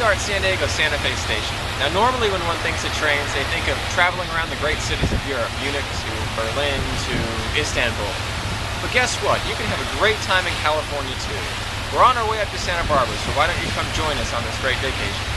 we are at San Diego Santa Fe Station. Now normally when one thinks of trains, they think of traveling around the great cities of Europe, Munich to Berlin to Istanbul. But guess what? You can have a great time in California too. We're on our way up to Santa Barbara, so why don't you come join us on this great vacation?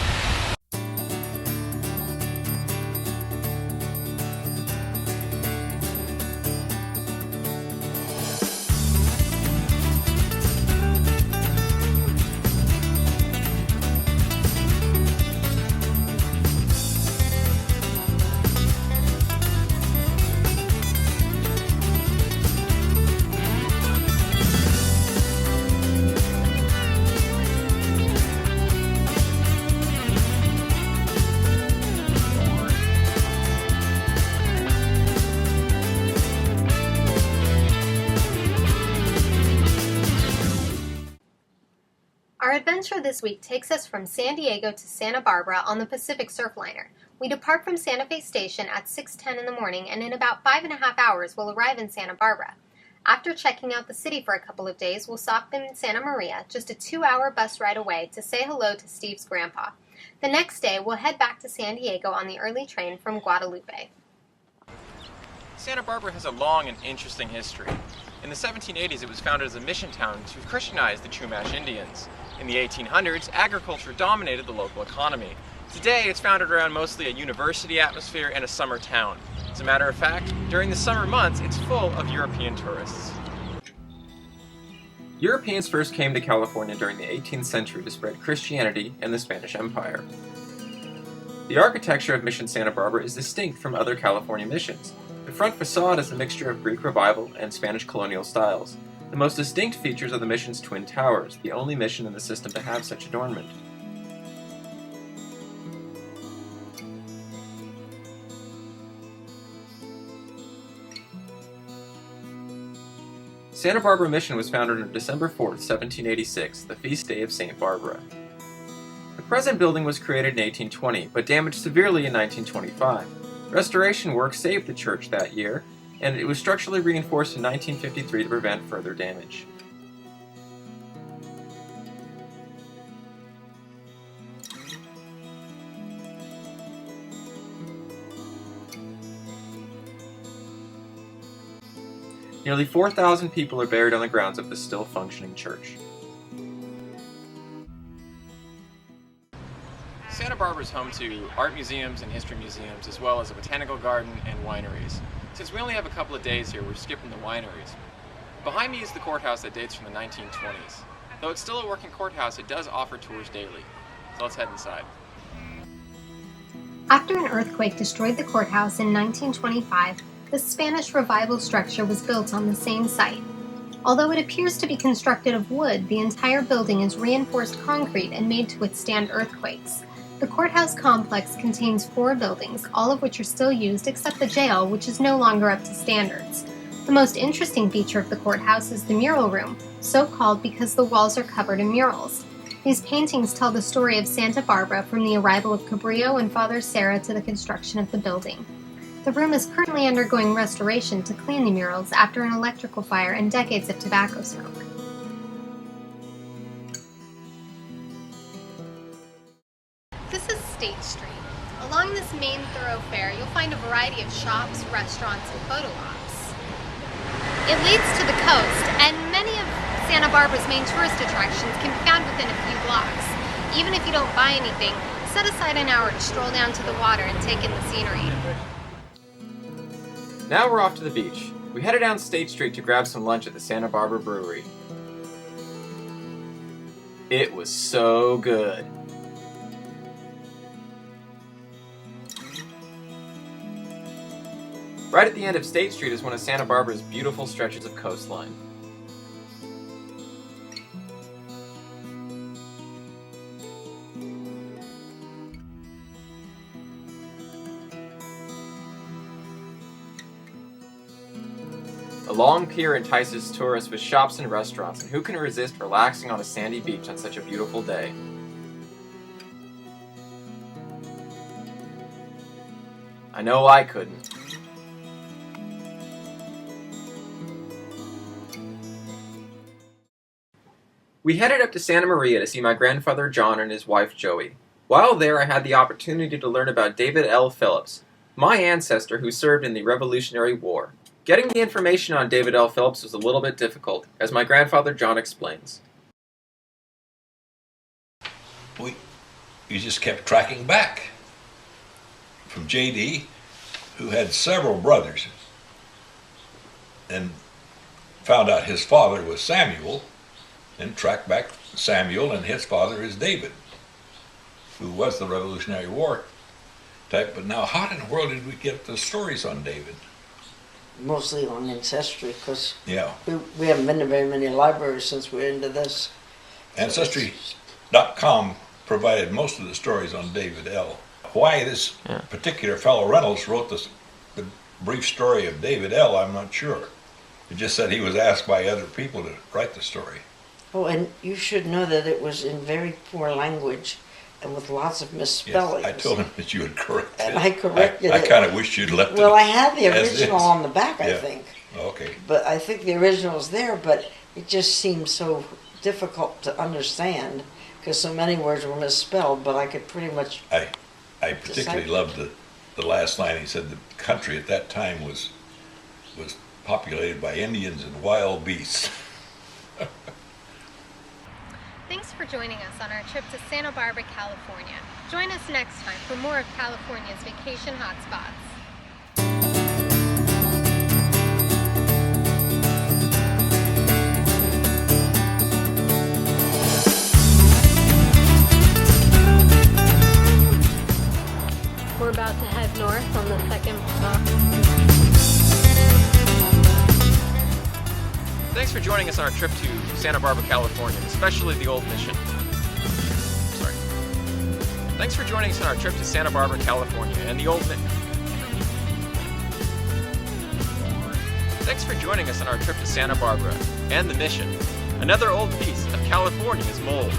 Our adventure this week takes us from San Diego to Santa Barbara on the Pacific Surfliner. We depart from Santa Fe Station at 6:10 in the morning, and in about 5.5 hours we'll arrive in Santa Barbara. After checking out the city for a couple of days, we'll stop in Santa Maria, just a 2-hour bus ride away, to say hello to Steve's grandpa. The next day, we'll head back to San Diego on the early train from Guadalupe. Santa Barbara has a long and interesting history. In the 1780s, it was founded as a mission town to Christianize the Chumash Indians. In the 1800s, agriculture dominated the local economy. Today, it's founded around mostly a university atmosphere and a summer town. As a matter of fact, during the summer months, it's full of European tourists. Europeans first came to California during the 18th century to spread Christianity and the Spanish Empire. The architecture of Mission Santa Barbara is distinct from other California missions. The front facade is a mixture of Greek Revival and Spanish colonial styles. The most distinct features are the mission's twin towers, the only mission in the system to have such adornment. Santa Barbara Mission was founded on December 4th, 1786, the feast day of St. Barbara. The present building was created in 1820, but damaged severely in 1925. Restoration work saved the church that year, and it was structurally reinforced in 1953 to prevent further damage. Nearly 4,000 people are buried on the grounds of this still functioning church. Santa Barbara is home to art museums and history museums, as well as a botanical garden and wineries. Since we only have a couple of days here, we're skipping the wineries. Behind me is the courthouse that dates from the 1920s. Though it's still a working courthouse, it does offer tours daily. So let's head inside. After an earthquake destroyed the courthouse in 1925, the Spanish Revival structure was built on the same site. Although it appears to be constructed of wood, the entire building is reinforced concrete and made to withstand earthquakes. The courthouse complex contains 4 buildings, all of which are still used except the jail, which is no longer up to standards. The most interesting feature of the courthouse is the mural room, so called because the walls are covered in murals. These paintings tell the story of Santa Barbara from the arrival of Cabrillo and Father Serra to the construction of the building. The room is currently undergoing restoration to clean the murals after an electrical fire and decades of tobacco smoke. This is State Street. Along this main thoroughfare, you'll find a variety of shops, restaurants, and photo ops. It leads to the coast, and many of Santa Barbara's main tourist attractions can be found within a few blocks. Even if you don't buy anything, set aside an hour to stroll down to the water and take in the scenery. Now we're off to the beach. We headed down State Street to grab some lunch at the Santa Barbara Brewery. It was so good. Right at the end of State Street is one of Santa Barbara's beautiful stretches of coastline. A long pier entices tourists with shops and restaurants, and who can resist relaxing on a sandy beach on such a beautiful day? I know I couldn't. We headed up to Santa Maria to see my grandfather John and his wife Joey. While there, I had the opportunity to learn about David L. Phillips, my ancestor who served in the Revolutionary War. Getting the information on David L. Phillips was a little bit difficult, as my grandfather John explains. You just kept tracking back from J.D., who had several brothers, and found out his father was Samuel, and tracked back Samuel, and his father is David, who was the Revolutionary War type. But now, how in the world did we get the stories on David? Mostly on Ancestry, because Yeah. we haven't been to very many libraries since we're into this. Ancestry.com provided most of the stories on David L. Why this particular fellow Reynolds wrote the brief story of David L., I'm not sure. It just said he was asked by other people to write the story. Oh, and you should know that it was in very poor language and with lots of misspellings. Yes, I told him that you would correct it. And I corrected it. I kind of wished you'd left it. Well, I had the as original is. on the back, I Yeah. think. Okay. But I think the original's there, but it just seemed so difficult to understand because so many words were misspelled, but I could pretty much... I particularly loved the last line. He said the country at that time was populated by Indians and wild beasts. Thanks for joining us on our trip to Santa Barbara, California. Join us next time for more of California's vacation hotspots. We're about to head north on the second stop. Thanks for joining us on our trip to Santa Barbara, California, especially the old mission. Sorry. Thanks for joining us on our trip to Santa Barbara, California, and the old Thanks for joining us on our trip to Santa Barbara and the mission. Another old piece of California's mold.